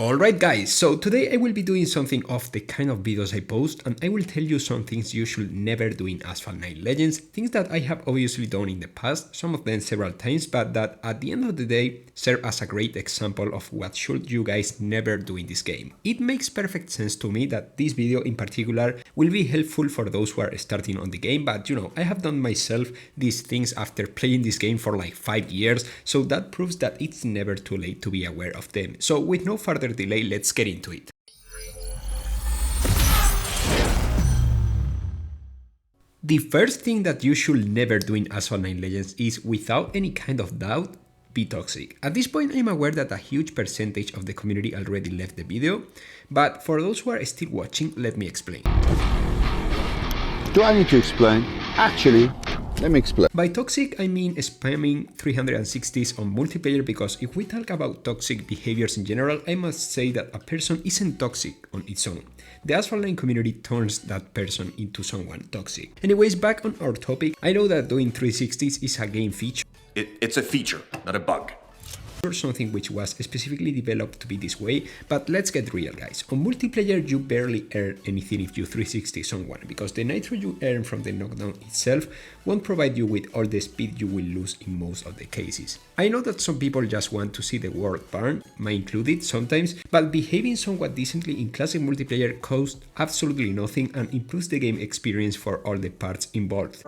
Alright guys, so today I will be doing something of the kind of videos I post, and I will tell you some things you should never do in Asphalt 9 Legends, things that I have obviously done in the past, some of them several times, but that at the end of the day serve as a great example of what should you guys never do in this game. It makes perfect sense to me that this video in particular will be helpful for those who are starting on the game, but you know, I have done myself these things after playing this game for like 5 years, so that proves that it's never too late to be aware of them. So with no further delay, let's get into it. The first thing that you should never do in Asphalt 9 Legends is, without any kind of doubt, be toxic. At this point, I'm aware that a huge percentage of the community already left the video, but for those who are still watching, let me explain. Do I need to explain? Actually, let me explain. By toxic, I mean spamming 360s on multiplayer, because if we talk about toxic behaviors in general, I must say that a person isn't toxic on its own. The Asphalt 9 community turns that person into someone toxic. Anyways, back on our topic, I know that doing 360s is a game feature. It's a feature, not a bug. Or something which was specifically developed to be this way, but let's get real guys. On multiplayer you barely earn anything if you 360 someone, because the nitro you earn from the knockdown itself won't provide you with all the speed you will lose in most of the cases. I know that some people just want to see the world burn, me included sometimes, but behaving somewhat decently in classic multiplayer costs absolutely nothing and improves the game experience for all the parts involved.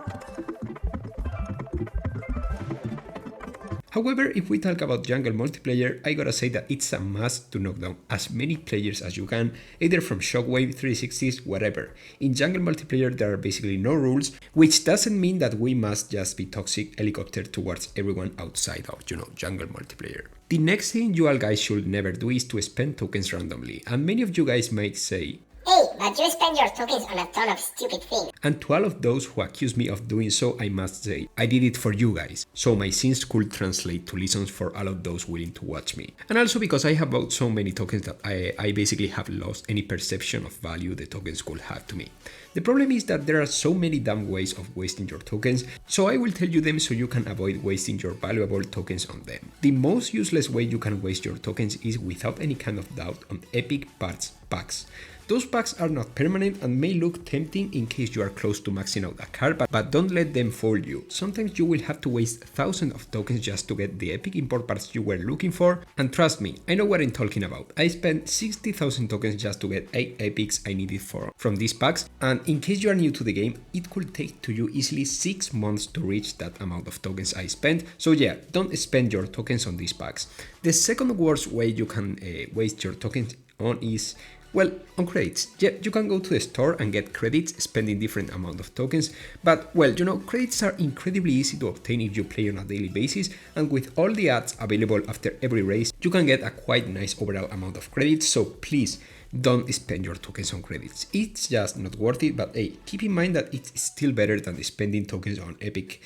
However, if we talk about jungle multiplayer, I gotta say that it's a must to knock down as many players as you can, either from shockwave, 360s, whatever. In jungle multiplayer there are basically no rules, which doesn't mean that we must just be toxic helicopter towards everyone outside of, jungle multiplayer. The next thing you all guys should never do is to spend tokens randomly, and many of you guys might say, "Hey, but you spend your tokens on a ton of stupid things." And to all of those who accuse me of doing so, I must say, I did it for you guys, so my sins could translate to lessons for all of those willing to watch me. And also because I have bought so many tokens that I basically have lost any perception of value the tokens could have to me. The problem is that there are so many dumb ways of wasting your tokens, so I will tell you them so you can avoid wasting your valuable tokens on them. The most useless way you can waste your tokens is, without any kind of doubt, on epic parts packs. Those packs are not permanent and may look tempting in case you are close to maxing out a card, but don't let them fool you. Sometimes you will have to waste thousands of tokens just to get the epic import parts you were looking for, and trust me, I know what I'm talking about. I spent 60,000 tokens just to get 8 epics I needed from these packs, and in case you are new to the game, it could take to you easily 6 months to reach that amount of tokens I spent, so yeah, don't spend your tokens on these packs. The second worst way you can waste your tokens on is, well, on credits. Yeah, you can go to the store and get credits, spending different amount of tokens, but well, credits are incredibly easy to obtain if you play on a daily basis, and with all the ads available after every race, you can get a quite nice overall amount of credits, so please don't spend your tokens on credits. It's just not worth it, but hey, keep in mind that it's still better than spending tokens on epic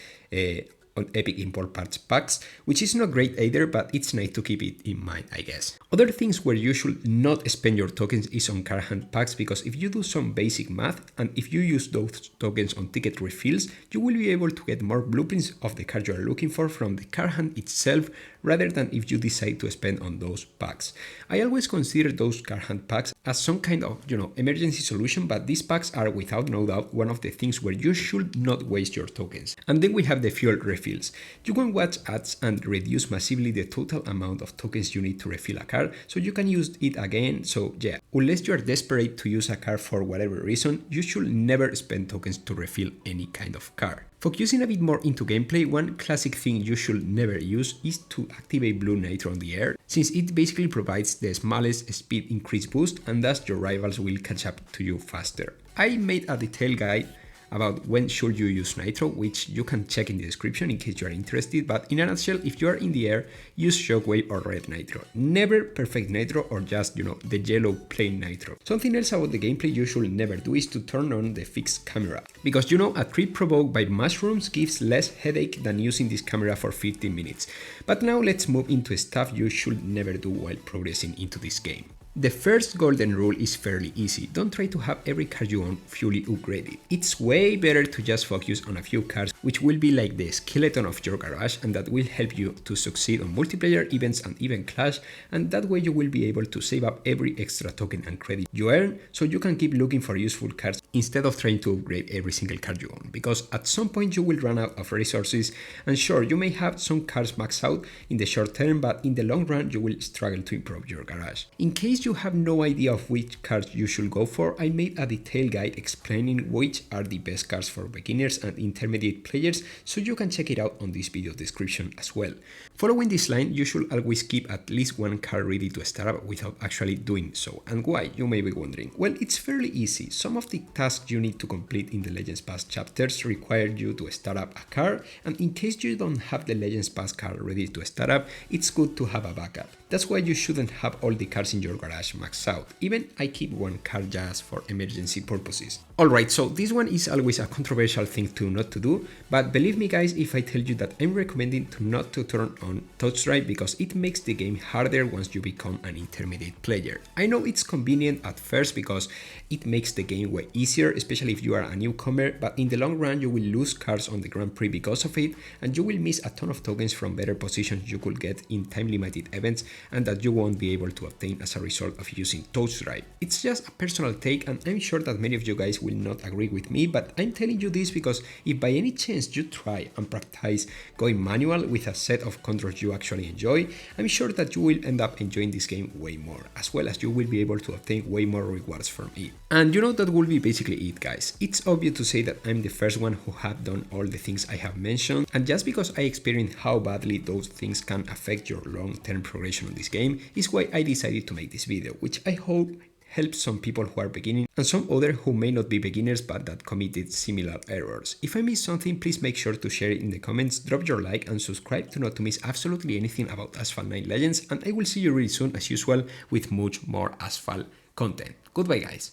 import parts packs, which is not great either, but it's nice to keep it in mind, I guess. Other things where you should not spend your tokens is on card hand packs, because if you do some basic math and if you use those tokens on ticket refills, you will be able to get more blueprints of the card you are looking for from the card hand itself, rather than if you decide to spend on those packs. I always consider those card hand packs as some kind of, emergency solution, but these packs are without no doubt one of the things where you should not waste your tokens. And then we have the fuel refills. You can watch ads and reduce massively the total amount of tokens you need to refill a card, so you can use it again. So yeah, unless you are desperate to use a card for whatever reason, you should never spend tokens to refill any kind of card. Focusing a bit more into gameplay, one classic thing you should never use is to activate blue nitro on the air, since it basically provides the smallest speed increase boost, and thus your rivals will catch up to you faster. I made a detailed guide about when should you use nitro, which you can check in the description in case you are interested, but in a nutshell, if you are in the air, use shockwave or red nitro. Never perfect nitro or just, the yellow plain nitro. Something else about the gameplay you should never do is to turn on the fixed camera, because a trip provoked by mushrooms gives less headache than using this camera for 15 minutes. But now let's move into stuff you should never do while progressing into this game. The first golden rule is fairly easy. Don't try to have every card you own fully upgraded. It's way better to just focus on a few cards which will be like the skeleton of your garage, and that will help you to succeed on multiplayer events and even Clash, and that way you will be able to save up every extra token and credit you earn, so you can keep looking for useful cards instead of trying to upgrade every single card you own, because at some point you will run out of resources, and sure, you may have some cards maxed out in the short term, but in the long run you will struggle to improve your garage. In case you have no idea of which cards you should go for, I made a detailed guide explaining which are the best cards for beginners and intermediate players, so you can check it out on this video description as well. Following this line, you should always keep at least one card ready to start up without actually doing so. And why, you may be wondering? Well, it's fairly easy. Some of the tasks you need to complete in the Legends Pass chapters require you to start up a card, and in case you don't have the Legends Pass card ready to start up, it's good to have a backup. That's why you shouldn't have all the cards in your garage maxed out. Even I keep one card just for emergency purposes. Alright, so this one is always a controversial thing to not to do, but believe me guys if I tell you that I'm recommending to not to turn on touch drive, because it makes the game harder once you become an intermediate player. I know it's convenient at first because it makes the game way easier, especially if you are a newcomer, but in the long run you will lose cards on the Grand Prix because of it, and you will miss a ton of tokens from better positions you could get in time limited events and that you won't be able to obtain as a result of using touch drive. It's just a personal take, and I'm sure that many of you guys will not agree with me, but I'm telling you this because if by any chance you try and practice going manual with a set of controls you actually enjoy, I'm sure that you will end up enjoying this game way more, as well as you will be able to obtain way more rewards from it. And you know, that will be basically it guys. It's obvious to say that I'm the first one who have done all the things I have mentioned, and just because I experienced how badly those things can affect your long-term progression on this game is why I decided to make this video, which I hope helps some people who are beginning and some other who may not be beginners but that committed similar errors. If I missed something, please make sure to share it in the comments, drop your like and subscribe to not to miss absolutely anything about Asphalt 9 Legends, and I will see you really soon as usual with much more Asphalt content. Goodbye guys.